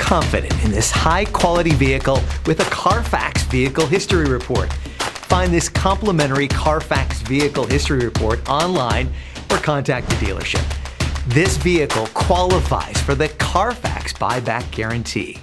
confident in this high-quality vehicle with a Carfax Vehicle History Report. Find this complimentary Carfax Vehicle History Report online or contact the dealership. This vehicle qualifies for the Carfax Buyback Guarantee.